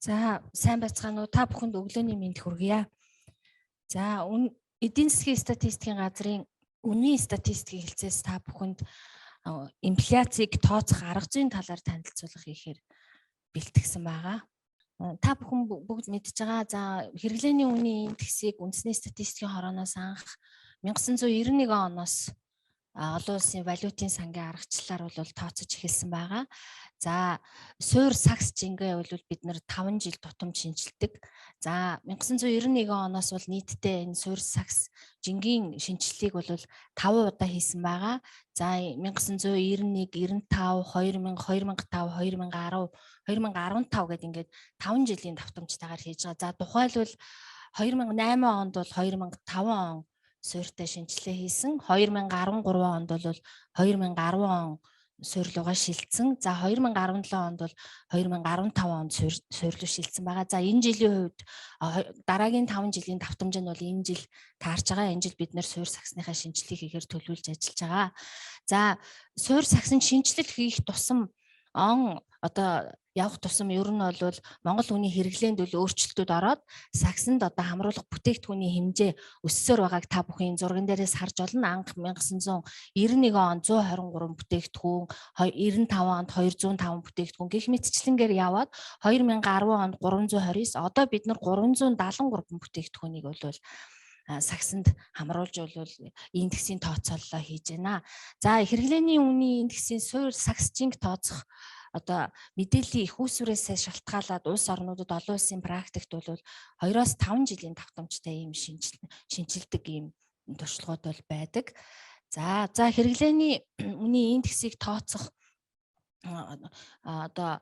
За сайн байцгаана уу? Та бүхэнд өглөөний мэнд хүргье. За эдийн засгийн статистикийн газрын үнийн статистикийн хэлцээс та бүхэнд инфляцийг тооцох арга зүйн талаар танилцуулга хийхээр бэлтгэсэн байгаа. Та бүхэн бүгд мэдж байгаа. За хэрэглээний үнийн индексийг үндэсний статистикийн хорооноос анх 1991 оноос олон улсын валютын сангийн аргачлалаар бол тооцож эхэлсэн байгаа. За суур сакс жингээ бол бид нэр 5 жил тутамд шинжилдэг. За 1991 оноос бол нийтдээ энэ суур сакс жингийн шинжилгээг бол 5 удаа хийсэн байгаа. За 1991, 95, 2000, 2005, 2010, 2015 гэдэг ингээд 5 жилийн давтамжтайгаар хийж байгаа. За тухайлбал 2008 онд бол 2005 он суурьтай шинжилгээ хийсэн. 2013 онд бол 2010 он суурилуугаа шилжсэн. За 2017 онд бол 2015 онд суурилуу шилжсэн байгаа. За энэ жилийн хувьд дараагийн 5 жилийн давтамж нь бол энэ жил таарч байгаа. Энэ жил бид нэр суур саксныхаа шинжилгээг хийхээр төлөвлөж ажиллаж байгаа. За суур саксын шинжилэл хийх тусам одоо явах тусам ер нь бол Монгол хүний хэрэглээнд өөрчлөлтүүд ороод саксанд одоо хамруулах бүтээгдэхүүний хэмжээ өссөөр байгааг та бүхэн зурган дээрээс харж болно. Анх 1991 онд 123 бүтээгдэхүүн, 95 онд 205 бүтээгдэхүүн гэх мэтчлэнгээр яваад 2010 онд 329, одоо бид нар 373 бүтээгдэхүүнийг бол саксанд хамруулж бол индексийн тооцооллоо хийж байна. За хэрэглээний үнийн индексийн суур сакс жинг тооцох одоо мэдээллийн их үүсвэрээс шалтгаалаад улс орнуудад олон улсын практикт бол 2-5 жилийн давтамжтай ийм шинжилдэг ийм туршлагууд бол байдаг. За хэрэглээний үнийн индексийг тооцох одоо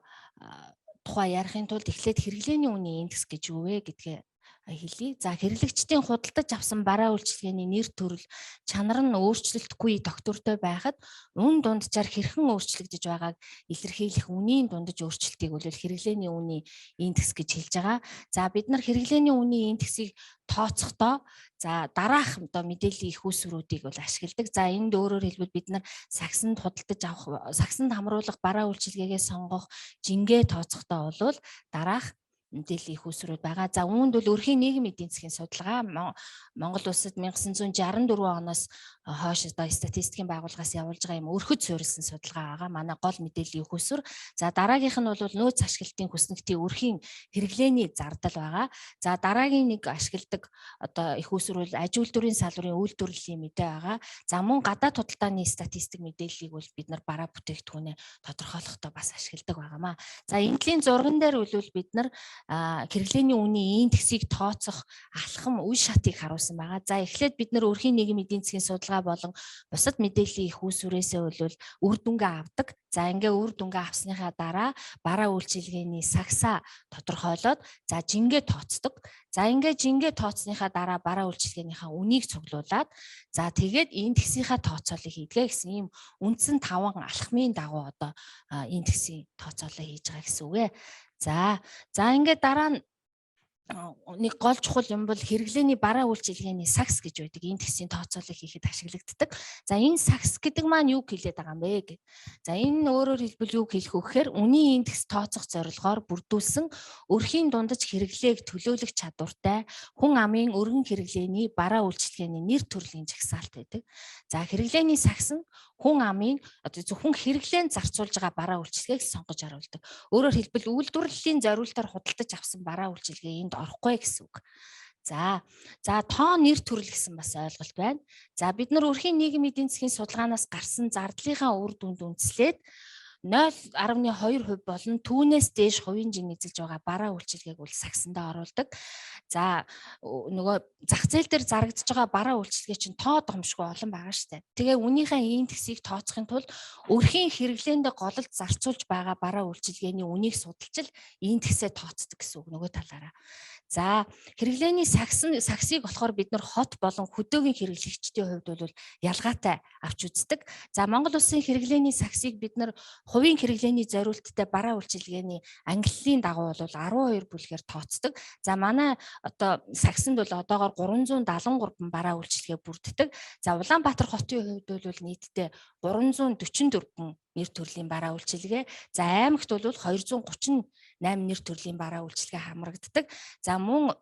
тухай ярихын тулд эхлээд хэрэглээний үнийн индекс гэж юу вэ гэдгээ хэлье. За хэрэглэгчдийн худалдаж авсан бараа үйлчилгээний нэр төрөл чанар нь өөрчлөлтгүй тогтвортой байхад үн дунджаар хэрхэн өөрчлөгдөж байгааг илэрхийлэх үнийн дундаж өөрчлөлтийг бол хэрэглээний үнийн индекс гэж хэлж байгаа. За бид нар хэрэглээний үнийн индексийг тооцохдоо за дараах одоо мэдээллийн их үүсвэрүүдийг бол ашигладаг. За энд өөрөөр хэлбэл бид нар саксанд худалдаж авах, саксанд хамруулах бараа үйлчилгээгээ сонгох, жингээ тооцохдоо бол дараах мэдээллийн их үүсвэрүүд байгаа. За үүнд бол өрхийн нийгмийн эдийн засгийн судалгаа Монгол улсад 1964 оноос хойш одоо статистикийн байгууллагаас явуулж байгаа юм өрхөд суурилсан судалгаа байгаа. Манай гол мэдээллийн их үүсвэр. За дараагийнх нь бол нөөц ашиглалтын хүснэгтийн өрхийн хэрэглээний зардал байгаа. За дараагийн нэг ашигладаг одоо их үүсвэр бол аж үйлдвэрийн салбарын үйлдвэрлэлийн мэдээ байгаа. За мөн гадаад худалдааны статистик мэдээллийг бол бид нар бараа бүтээгдэхүүнээ тодорхойлохдоо бас ашигладаг байгаамаа. За эндлийн зурган дээр бол бид нар хэрэглээний үнийн индексийг тооцох алхам үе шатыг харуулсан байгаа. За эхлээд бид нэр өрхийн нийгмийн эдийн засгийн судалгаа болон бусад мэдээллийн их үүсвэрээсээ бол үр дүнгээ авдаг. За ингээ үр дүнгээ авсныхаа дараа бараа үйлчилгээний саксаа тодорхойлоод за жингээ тооцдог. За ингээ жингээ тооцсныхаа дараа бараа үйлчилгээнийхаа үнийг цуглуулад за тэгээд индексийнхаа тооцоолыг хийдгээ гэсэн ийм үндсэн 5 алхмын дагуу одоо индексийн тооцоолоо хийж байгаа гэсэн үг ээ. За ингээд дараа нь нэг гол чухал юм бол хэрэглээний бараа үйлчилгээний сакс гэж байдаг. Индексийн тооцоолыг хийхэд ашиглагддаг. За энэ сакс гэдэг маань юу хэлээд байгаа юм бэ? За энэ өөрөөр хэлбэл юу хэлэх вэ гэхээр үнийн индекс тооцох зорилгоор бүрдүүлсэн өрхийн дундаж хэрэглээг төлөөлөх чадвартай хүн амын өргөн хэрэглээний бараа үйлчилгээний нэр төрлийн жагсаалт байдаг. За хэрэглээний сакс нь хүн амын одоо зөвхөн хэрэглээнд зарцуулж байгаа бараа үйлчилгээг сонгож харуулдаг. Өөрөөр хэлбэл үйлдвэрлэлийн зориултаар худалдаж авсан бараа үйлчилгээ энд орохгүй гэсэн үг. За тоо нэр төрөл гэсэн бас ойлголт байна. За бид нар өрхийн нийгмийн эдийн засгийн судалгаанаас гарсан зардлынхаа үр дүнд үндэслээд 0.2% болон түүнээс дээш хувийн жин эзэлж байгаа бараа үйлчилгээг бол саксандаа оруулдаг. За нөгөө зах зээл дээр зарагдж байгаа бараа үйлчилгээ чинь тоо томшгүй олон байгаа шүү дээ. Тэгээ үнийхээ индексийг тооцохын тулд өрхийн хэрэглээндээ гололт зарцуулж байгаа бараа үйлчилгээний үнийг судалж индексээ тооцдог гэсэн үг нөгөө талаараа. За хэрэглээний саксыг болохоор бид нар хот болон хөдөөгийн хэрэглэгчдийн хувьд бол ялгаатай авч үздэг. За Монгол улсын хэрэглээний саксыг бид нар хувийн хэрэглээний зориулттай бараа үйлчилгээний ангиллалын дагуу бол 12 бүлгээр тооцдог. За манай одоо сагсанд бол одоогоор 373 бараа үйлчилгээ бүрддэг. За Улаанбаатар хотын хувьд бол нийтдээ 344 нэр төрлийн бараа үйлчилгээ. За аймагт бол 238 нэр төрлийн бараа үйлчилгээ хамрагддаг. За мөн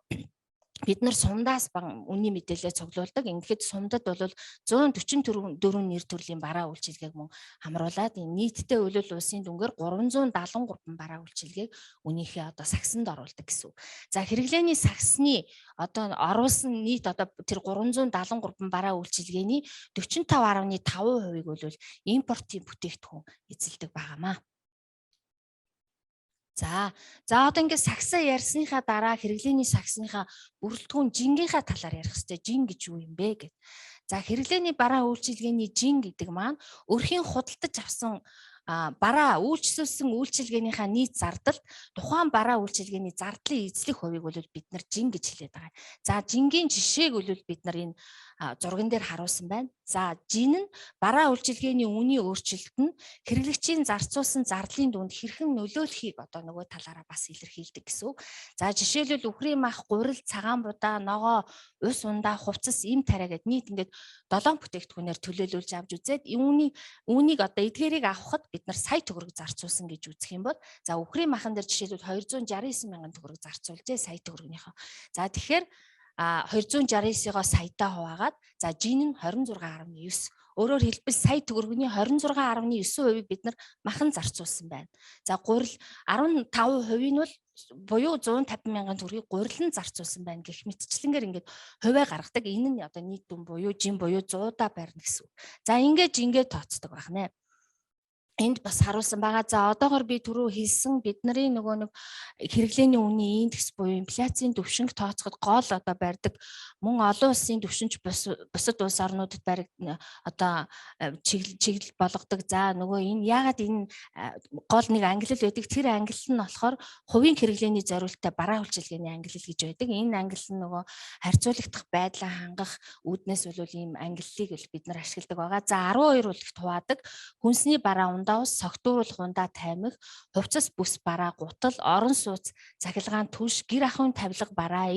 бид нар сумдаас үнийн мэдээлэл цуглуулдаг. Ингээд сумдад бол 144 нэр төрлийн бараа үйлчилгээг мөн хамруулад нийтдээ улсын дүнгээр 373 бараа үйлчилгээг үнийхээ одоо сагсанд оруулдаг гэсэн үг. За хэрэглээний сагсны одоо оруулсан нийт одоо тэр 373 бараа үйлчилгээний 45.5%-ийг бол импортын бүтээгдэхүүн эзэлдэг байгаамаа. За одоо ингээд сагсаа ярьсныхаа дараа хэрэглээний сагсныхаа бүрэлдэхүүн жингийнхаа талаар ярих хэрэгтэй. Жин гэж юу юм бэ гэд. За хэрэглээний бараа үйлчилгээний жин гэдэг маань өрхийн худалдаж авсан бараа үйлчлүүлсэн үйлчилгээнийхаа нийт зардалд тухайн бараа үйлчилгээний зардлын эзлэх хувийг бол бид нар жин гэж хэлээд байгаа. За жингийн жишээг бол бид нар энэ зурган дээр харуулсан байна. За жин нь бараа үйлчилгээний үнийн өөрчлөлт нь хэрэглэгчийн зарцуулсан зардлын дүнд хэрхэн нөлөөлөхийг одоо нөгөө талаараа бас илэрхийлдэг гэсэн үг. За жишээлбэл үхрийн мах, гурил, цагаан будаа, ногоо, ус ундаа, хувцас, эм тариа гэд нийт ингээд 7 бүтээгдэхүүнээр төлөөлүүлж авч үзээд үүнийг одоо эдгээрийг авахд бид нар сая төгрөг зарцуулсан гэж үзэх юм бол за үхрийн махан дээр жишээлбэл 269 мянган төгрөг зарцуулжээ сая төгрөгийнхөө. За тэгэхээр 269-оо саятаа хуваагаад за жин нь 26.9. Өөрөөр хэлбэл сая төгрөгийн 26.9%-ийг бид нар махан зарцуулсан байна. За гурил 15%-ийн бол буюу 150 мянган төгрөгийг гурил нь зарцуулсан байна гэх мэтчлэнгээр ингээд хувиа гаргадаг. Энэ нь одоо нийт дүн буюу жин буюу 100-аа барьна гэсэн үг. За ингээд жингээ тооцдог байна. Энд бас харуулсан байгаа. За одоогоор би түрүү хэлсэн бидний нөгөө нэг хэрэглээний үнийн индекс буюу инфляцийн түвшинг тооцоход гол одоо барьдаг мөн олон улсын түвшинч бусад улс орнуудад баригдана одоо чиглэл болгодог. За нөгөө энэ яагаад энэ гол нэг ангилал байдаг. Тэр ангилал нь болохоор хувийн хэрэглээний зориулттай бараа үйлчилгээний ангилал гэж байдаг. Энэ ангилал нь нөгөө харьцуулагдах байдлаа хангах үүднээс бол ийм ангиллалыг бид нар ашигладаг байгаа. За 12 бол их хуваадаг. Хүнсний бараа ундаас согтууруулах ундаа таймах, хувцас бүс бараа, гутал, орон сууц, цахилгаан түш, гэр ахуйн тавилга бараа,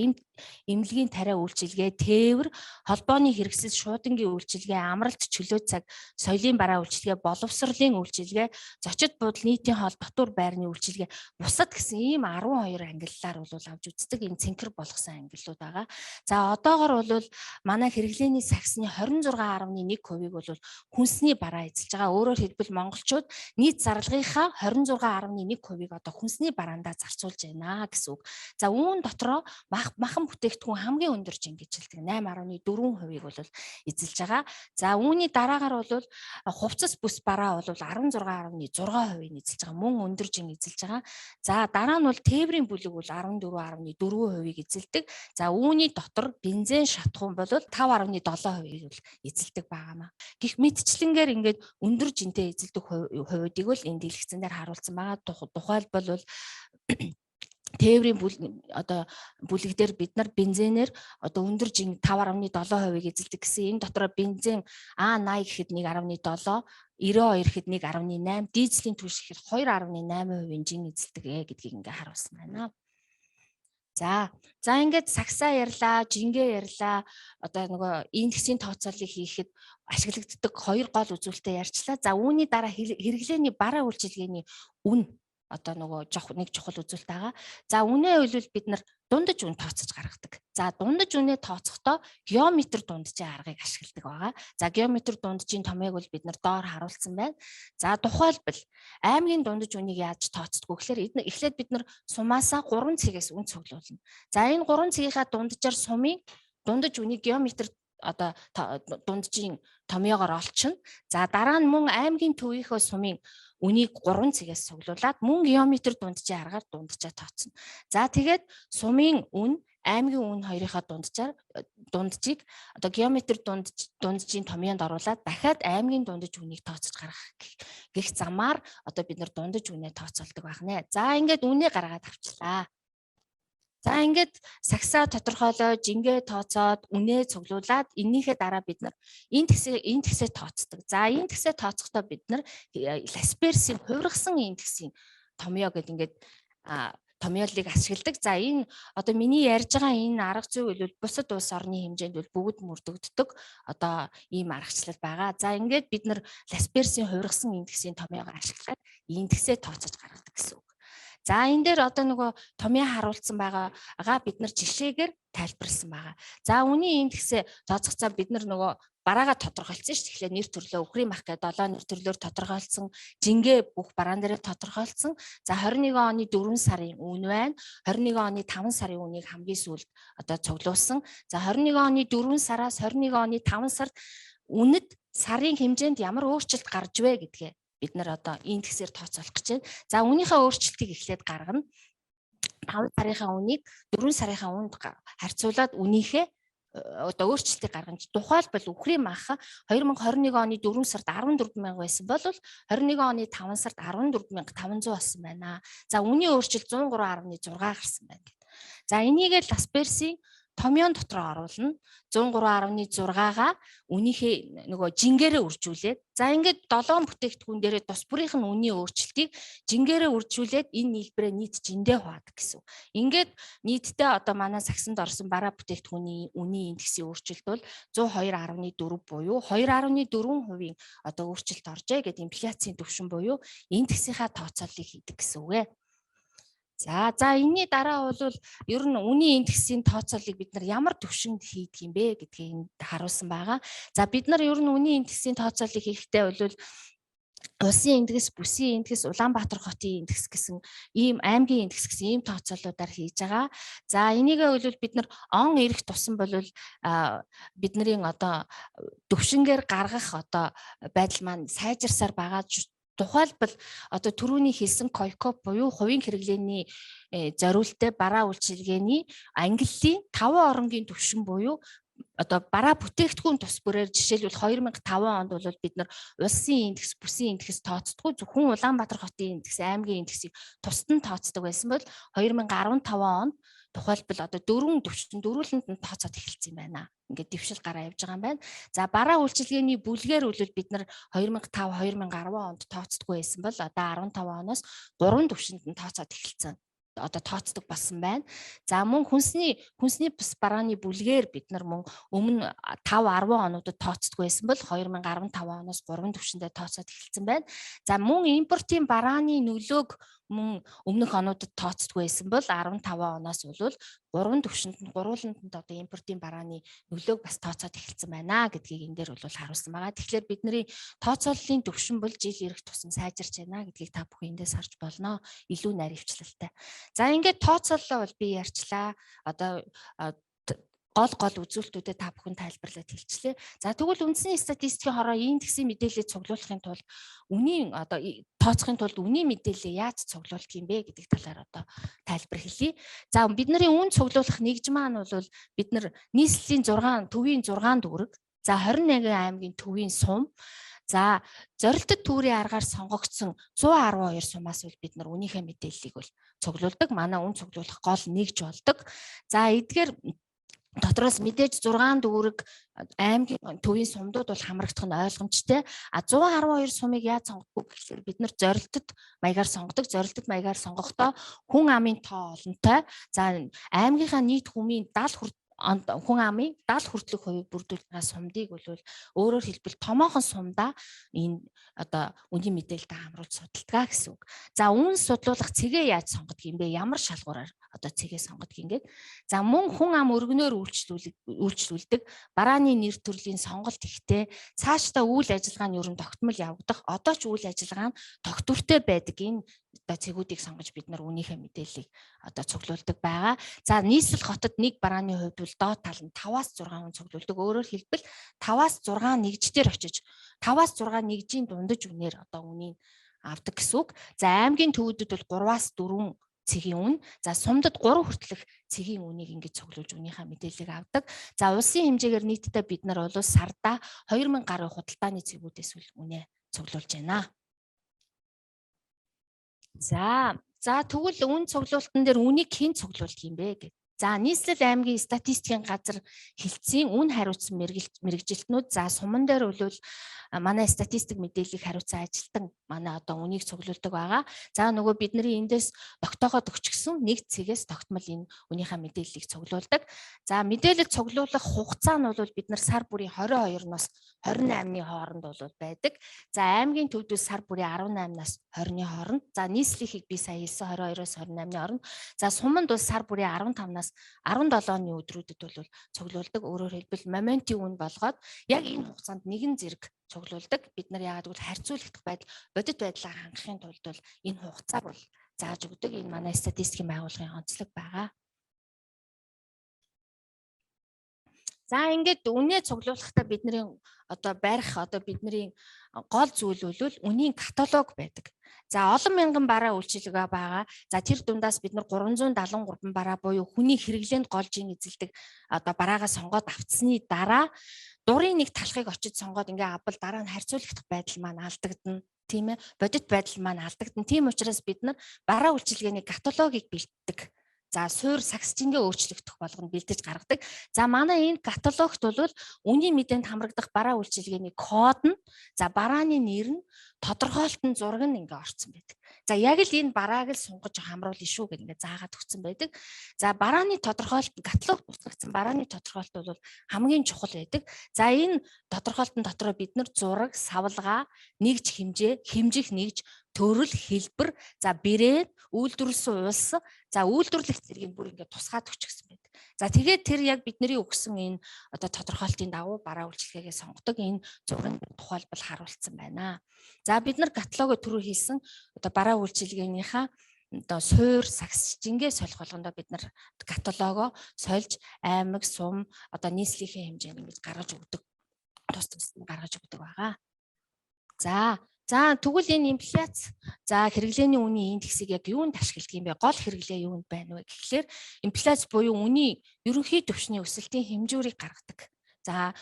эмнэлгийн тариа үйлчилгээ, тээвэр, холбооны хэрэгсэл, шуудангийн үйлчилгээ, амралт, чөлөө цаг, соёлын бараа үйлчилгээ, боловсролын үйлчилгээ, зочид буудал, нийтийн хоол, дотуур байрны үйлчилгээ, бусад гэсэн ийм 12 ангиллаар бол авч үздэг энэ цэнхэр болгосон ангиллууд байгаа. За одоогоор бол манай хэрэглээний сагсны 26.1%-ийг бол хүнсний бараа эзэлж байгаа. Өөрөөр хэлбэл монголчууд нийт зарлагынхаа 26.1%-ийг одоо хүнсний бараандаа зарцуулж байна гэсэн үг. За үүн дотроо махан бүтээгдэхүүн хамгийн өндөр жин гэж хэлдэг 8.4%-ийг бол эзэлж байгаа. За үүний дараагаар бол хувцас бүс бараа бол 16.6%-ийг эзэлж байгаа. Мөн өндөр жин эзэлж байгаа. За дараа нь бол тээврийн бүлэг бол 14.4%-ийг эзэлдэг. За үүний дотор бензин шатхуун бол 5.7%-ийг бол эзэлдэг байгаамаа. Гэх мэтчлэнгээр ингээд өндөр жинтэй эзэлдэг хувьдыг бол энэ дэлгэцэн дээр харуулсан байгаа. Тухайлбал тээврийн бүлэг дээр бид нар бензинээр одоо өндөр жин 5.7%-ийг эзэлдэг гэсэн. Энэ дотроо бензин А80 гэхэд 1.7, 92 гэхэд 1.8, дизелийн түвш гэхэд 2.8% жин эзэлдэг гэдгийг ингээ харуулсан байна. За ингээд сагсаа ярьлаа, жингээ ярьлаа. Одоо нөгөө индексийн тооцоолыг хийхэд ашиглагддаг хоёр гол үзүүлэлтээ ярьчлаа. За үүний дараа хэрэглээний бараа үйлчилгээний үн одоо нөгөө нэг чухал үзүүлэлт байгаа. За үнэ бол бид нар дундаж үн тооцож гаргадаг. За дундаж үнэ тооцохдоо геометр дунджийн аргыг ашигладаг байгаа. За геометр дунджийн томьёог бол бид нар доор харуулсан байна. За тухайлбал аймгийн дундаж үнийг яаж тооцдгоо гэхээр эхлээд бид нар сумаасаа 3 цэгээс үн цуглуулна. За энэ 3 цэгийнхаа дунджаар сумын дундаж үнийг геометр одоо дунджийн томьёогоор олчихно. За дараа нь мөн аймгийн төвийнхөө сумын үнийг 3 цэгээс цуглуулад мөн геометр дунджийн аргаар дунджаа тооцно. За тэгээд сумын үн, аймгийн үн хоёрынхаа дунджийг одоо геометр дунджийн томьёонд оруулаад дахиад аймгийн дундаж үнийг тооцож гаргах гэх замаар одоо бид нар дундаж үнэ тооцоолдог байна. За ингээд үнэ гаргаад авчлаа. За ингээд сагсаа тодорхойлоо, жингээ тооцоод, үнээ цуглуулад энийхээ дараа бид нар энэ тэгсээ тооцдог. За энэ тэгсээ тооцохдоо бид нар Ласперсийн хувиргасан энэ тэгсийн томьёо гэдэг ингээд томьёолыг ашигладаг. За энэ одоо миний ярьж байгаа энэ арга зүй бол бусад улс орны хэмжээнд бол бүгд мөрдөгддөг одоо ийм аргачлал байгаа. За ингээд бид нар Ласперсийн хувиргасан энэ тэгсийн томьёогоо ашиглаад энэ тэгсээ тооцож гаргадаг гэсэн үг. За энэ дээр одоо нөгөө томьёо харуулсан байгаагаа бид нар жишээгээр тайлбарласан байгаа. За үүний энэ тэгсээ тооцогцоо бид нар нөгөө бараагаа тодорхойлсон шүү. Тэгэхээр нэр төрлөө өхрийн мах гэдэг 7 нэр төрлөөр тодорхойлсон, жингээ бүх бараан дээр тодорхойлсон. За 21 оны 4 сарын үн байна. 21 оны 5 сарын үнийг хамгийн сүүлд одоо цуглуулсан. За 21 оны 4 сараас 21 оны 5 сард үнэд сарын хэмжээнд ямар өөрчлөлт гарч вэ гэдгээ бид нар одоо энэ тэгсээр тооцоолох гэж байна. За үнийхээ өөрчлөлтийг эхлээд гаргана. 5 сарынхаа үнийг 4 сарынхаа үнд харьцуулаад үнийхээ одоо өөрчлөлтийг гаргана. Тухайлбал өхрийн мах 2021 оны 4 сард 14,000 байсан бол 21 оны 5 сард 14,500 болсон байна. За үнийн өөрчлөлт 103.6 гарсан байна. За энийгээ Ласперсийн томьёон дотроо оруулна. 103.6-гаа үнийхээ нөгөө жингээрээ үржүүлээд за ингээд 7 бүтээгдэхүүн дээрээ тус бүрийнх нь үнийн өөрчлөлтийг жингээрээ үржүүлээд энэ нийлбэрээ нийт жиндээ хуваадаг гэсэн. Ингээд нийтдээ одоо манай сагсанд орсон бараа бүтээгдэхүүний үнийн индексийн өөрчлөлт бол 102.4 буюу 2.4% одоо өөрчлөлт оржээ гэдэг инфляцийн түвшин буюу индексийнхаа тооцооллыг хийдэг гэсэн үг ээ. За энэний дараа бол ер нь үнийн индексийн тооцооллыг бид нар ямар түвшинд хийдэг юм бэ гэдгийг энд харуулсан байгаа. За бид нар ер нь үнийн индексийн тооцооллыг хийхдээ бол улсын индекс, бүсийн индекс, Улаанбаатар хотын индекс гэсэн ийм аймгийн индекс гэсэн ийм тооцооллуудаар хийж байгаа. За энийгээ бол бид нар он ирэх тусам бол бидний одоо төвшингээр гаргах одоо байдал маань сайжирсаар байгаа. Тухайлбал одоо түрүүний хэлсэн койкоп буюу хувийн хэрэглээний зориулттай бараа үйлчилгээний ангиллын 5 оронгийн түвшин буюу одоо бараа бүтээгдэхүүн тус бүрээр жишээлбэл 2005 онд бол бид нар улсын индекс, бүсийн индекс тооцдоггүй зөвхөн Улаанбаатар хотын индекс, аймгийн индексийг тусад нь тооцдог байсан бол 2015 онд тухайлбал одоо дөрвөлөнд нь тооцоод эхэлсэн юм байна. Ингээд дэвшил гараа явж байгаа юм байна. За бараа үйлчилгээний бүлгээр бид нар 2005-2010 онд тооцдоггүй байсан бол одоо 15 оноос 3 түвшинд нь тооцоод эхэлсэн. Одоо тооцдог болсон байна. За мөн хүнсний бус барааны бүлгээр бид нар мөн өмнө 5-10 онуудад тооцдог байсан бол 2015 оноос 3 түвшиндээ тооцоод эхэлсэн байна. За мөн импортын барааны нөлөөг мөн өмнөх онуудад тооцдог байсан бол 15 оноос бол 3 түвшинд нь гурвууланд одоо импортын барааны нөлөөг бас тооцоод эхэлсэн байна гэдгийг энэ дээр бол харуулсан байгаа. Тэгэхээр бидний тооцооллын түвшин бол жил ирэх тусам сайжирч байна гэдгийг та бүхэн эндээс харж болно. Илүү наривчлалтай. За ингээд тооцооллоо бол би ярьчлаа. Одоо гол үзүүлэлтүүдэд та бүхэн тайлбарлаад хэлчихлээ. За тэгвэл үндэсний статистикийн хороо индексийн мэдээллийг цуглуулахын тулд үнийн одоо тооцохын тулд үнийн мэдээллийг яаж цуглуулдаг юм бэ гэдэг талаар одоо тайлбар хэлье. За бидний үн цуглуулах нэгж маань бол бид нар нийслэлийн төвийн 6 дүүрэг, за 21 аймгийн төвийн сум, за зорилттой төвийн аргаар сонгогдсон 112 сумаас бид нар үнийхээ мэдээллийг бол цуглуулдаг. Манай үн цуглуулах гол нэгж болдог. За эдгээр дотроос мэдээж 6 дүүрэг аймгийн төвийн сумдууд бол хамрагдах нь ойлгомжтой. 112 сумыг яаж сонгох вэ гэхээр бид нар зорилтод маягаар сонгодог. Зорилтод маягаар сонгохдоо хүн амын тоо олонтой. За аймгийнхаа нийт хүмийн 70 хүн амын 70 хүртэлх хувийг бүрдүүлж байгаа сумдыг бол өөрөөр хэлбэл томоохон сумдаа энэ одоо үнийн мэдээлэлтэй хамруулж судалдаг гэсэн үг. За үн судлуулах цэгээ яаж сонгодог юм бэ? Ямар шалгуураар одоо цэгээ сонгодог ингээд. За мөн хүн ам өргөнөөр үйлчлүүлдэг барааны нэр төрлийн сонголт ихтэй цаашдаа үйл ажиллагааны ерөн тогтмол явагдах одоо ч үйл ажиллагаа нь тогтвортой байдаг энэ одоо цэгүүдийг сонгож бид нар үнийхээ мэдээллийг одоо цуглуулдаг байгаа. За нийслэл хотод нэг барааны хувьд бол доод тал нь 5-6 хүн цуглуулдаг. Өөрөөр хэлбэл 5-6 нэгждэр очиж 5-6 нэгжийн дундаж үнээр одоо үнийг авдаг гэсэн үг. За аймгийн төвүүдэд бол 3-4 цэгийн үн, за сумдад 3 хүртэлх цэгийн үнийг ингэж цуглуулж үнийхээ мэдээллийг авдаг. За улсын хэмжээгээр нийтдээ бид нар бол сарда 2000 гаруй худалдааны цэгүүдээс үнэ цуглуулж байна. За За тэгвэл үн цуглуултан дээр үнийг хэн цуглуулдаг юм бэ гэх. За нийслэл аймгийн статистикийн газар хэлтсийн үн хариуцсан мэрэгжилтнүүд за суман дээр бол манай статистик мэдээллийг хариуцсан ажилтан манай одоо үнийг цуглуулдаг байгаа. За нөгөө бидний эндээс тогтооход өгчихсөн нэг цэгээс тогтмол энэ үнийхээ мэдээллийг цуглуулдаг. За мэдээлэл цуглуулах хугацаа нь бол бид нар сар бүрийн 22-ноос 28-ны хооронд бол байдаг. За аймгийн төвдөл сар бүрийн 18-наас 20-ны хооронд. За нийслэлийг би сая хэлсэн 22-оос 28-ны хооронд. За суманд бол сар бүрийн 15-наас 17-ны өдрүүдэд бол цуглуулдаг. Өөрөөр хэлбэл моментийн үн болгоод яг энэ хугацаанд нэгэн зэрэг цуглуулдаг. Бид нар яагаад гэвэл харьцуулагдах байдал, бодит байдлаа хангахын тулд бол энэ хугацааг бол зааж өгдөг. Энэ манай статистикийн байгууллагын онцлог байгаа. За ингээд үнэ цуглуулахдаа бидний одоо барих одоо бидний гол зүйл бол үнийн каталог байдаг. За олон мянган бараа үйлчилгээ байгаа. За тэр дундаас бид нар 373 бараа буюу хүний хэрэглээнд голжийн эзэлдэг одоо бараагаа сонгоод авцсны дараа дурын нэг талхыг очиж сонгоод ингээ авбал дараа нь харьцуулагдах байдал маань алдагдана. Тийм ээ. Бодит байдал маань алдагдана. Тийм учраас бид нар бараа үйлчилгээний каталогийг бэлддэг. За суур сагсчингээ өөрчлөгдөх болгонд бэлдэж гаргадаг. За манай энэ каталогт бол үнийн мэдээнд хамрагдах бараа үйлчилгээний код нь за барааны нэр нь тодорхойлтын зураг нь ингээ орцсон байдаг. За яг л энэ барааг л сунгаж хамруулна шүү гэх ингээ заагаад өгсөн байдаг. За барааны тодорхойлт каталог тусгагдсан барааны тодорхойлт бол хамгийн чухал байдаг. За энэ тодорхойлтын дотроо бид нар зураг, савлгаа, нэгж хэмжээ, хэмжих нэгж, төрөл, хэлбэр, за брэнд, үйлдвэрлэсэн улс, за үйлдвэрлэх зэргийг бүр ингээд тусгаад өчгсөн байдаг. За тэгээд тэр яг бидний өгсөн энэ одоо тодорхойлтын дагуу бараа үйлчилгээгээ сонгодог энэ зургийн тухайлбал харуулсан байна. За бид нар каталогоо түрүү хийсэн одоо бараа үйлчилгээнийхаа одоо суур сагсчингээ солих болгондоо бид нар каталогоо сольж аймаг, сум одоо нийслэлийн хэмжээнд ингэж гаргаж өгдөг. Тус тусдаа гаргаж өгдөг байгаа. За тэгвэл энэ инфляц за хэрэглээний үнийн индексийг яг юунд ашигладаг юм бэ? Гол хэрэглээ юунд байна вэ гэхлээр инфляц буюу үнийн ерөнхий түвшний өсөлтийн хэмжүүрийг гаргадаг. За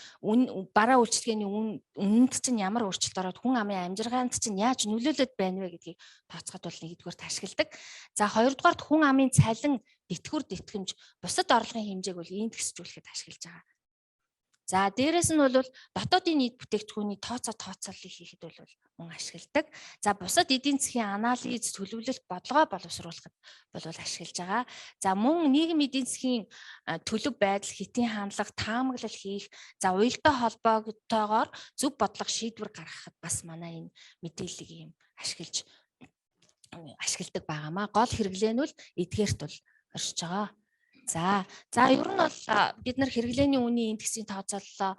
бараа үйлчилгээний үнэнд чинь ямар өөрчлөлт ороод хүн амын амжиргаанд чинь яаж нөлөөлөд байна вэ гэдгийг тооцоход бол нэгдүгээрт ашигладаг. За хоёрдугаарт хүн амын цалин, тэтгэвэр тэтгэмж, бусад орлогын хэмжээг бол индексжүүлэхэд ашиглаж байгаа. За дээрэс нь бол дотоодын нийт бүтээгдэхүүний тооцооллыг хийхэд бол мөн ашигладаг. За бусад эдийн засгийн анализ, төлөвлөлт, бодлогоо боловсруулахад бол ашиглаж байгаа. За мөн нийгэм эдийн засгийн төлөв байдал, хэтийн хандлага, таамаглал хийх, за уялдаа холбоотойгоор зөв бодлого шийдвэр гаргахад бас манай энэ мэдээллийг юм ашигладаг байгаамаа. Гол хэрэглээ нь бол эдгээрт бол оршиж байгаа. За ер нь бол бид нар хэрэглээний үнийн индексийн тооцооллоо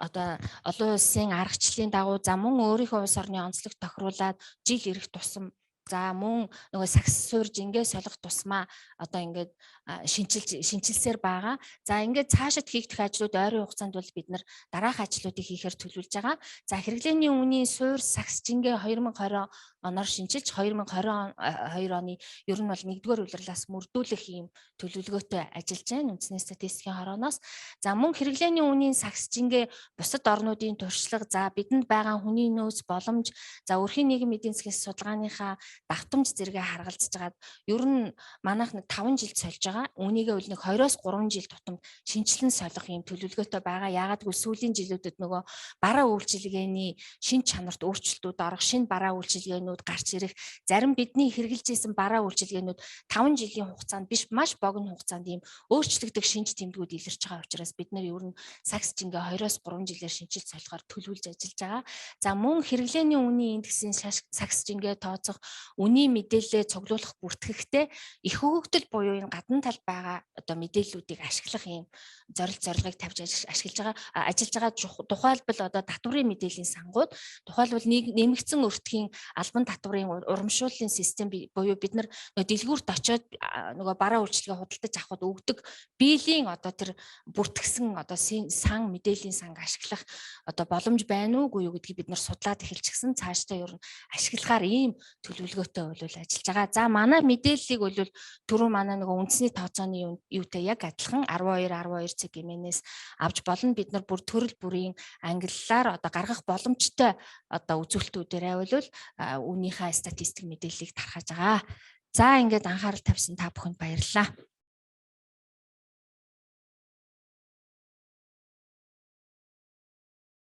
одоо олон улсын аргачлалын дагуу за мөн өөрийнхөө улс орны онцлог тохируулаад жил ирэх тусам за мөн нөгөө сагс суур жингээ солих тусмаа одоо ингээд шинчилсээр байгаа. За ингээд цаашид хийгдэх ажлууд ойрын хугацаанд бол бид нар дараах ажлуудыг хийхээр төлөвлөж байгаа. За хэрэглээний үнийн суур сагс жингээ 2020 оноор шинжилж 2022 оны ер нь бол 1-р улирлаас мөрдүүлэх ийм төлөвлөгөөтэй ажиллаж байна үндэсний статистикийн хорооноос. За мөн хэрэглээний үнийн сагс жингээ бусад орнуудын туршлага за бидэнд байгаа хүний нөөц боломж за өрхийн нийгэм эдийн засгийн судалгааныхаа давтамж зэрэгээ харгалзаж хагаад ер нь манайх нэг 5 жилд сольж байгаа. Үүнийгээ бол нэг 2-оос 3 жил тутамд шинжилэн солих юм төлөвлөгөөтэй байгаа. Яагаад гэвэл сүүлийн жилүүдэд нөгөө бараа үйлчилгээний шин чанарт өөрчлөлтүүд орох, шинэ бараа үйлчилгээнүүд гарч ирэх, зарим бидний хэрэгжилж исэн бараа үйлчилгээнүүд 5 жилийн хугацаанд биш маш богино хугацаанд ийм өөрчлөгдөх шинж тэмдгүүд илэрч байгаа учраас бид нар ер нь сагс жингээ 2-оос 3 жилээр шинжилж солихоор төлөвлөж ажиллаж байгаа. За мөн хэрэглээний үнийн индексийн сагс жингээ тооцох, үнийн мэдээлэлээ цуглуулах бүртгэгчтэй их хөгжил буюу энэ гадна талд байгаа одоо мэдээллүүдийг ашиглах юм зорилгыг тавьж ажиллаж байгаа тухайлбал одоо татврын мэдээллийн сангууд тухайлбал нэмэгдсэн өртгийн албан татврын урамшууллын систем буюу бид нар дэлгүүрт очиод нөгөө бараа үйлчилгээ худалдаж авахд өгдөг биелийн одоо тэр бүртгэсэн одоо сан мэдээллийн санг ашиглах одоо боломж байна уугүй юу гэдгийг бид нар судлаад эхэлчихсэн. Цаашдаа ер нь ашиглахаар ийм төлөвлөгөөтэй бол ажиллаж байгаа. За манай мэдээллийг бол түрүү манай нөгөө үндэсний тооцооны юутай яг адилхан 12 цэгмээс авч болно. Бид нар бүр төрөл бүрийн англиар одоо гаргах боломжтой одоо үзүүлэлтүүдээр бол үүнийхээ статистик мэдээллийг тархаж байгаа. За ингээд анхаарал тавьсан та бүхэнд баярлалаа.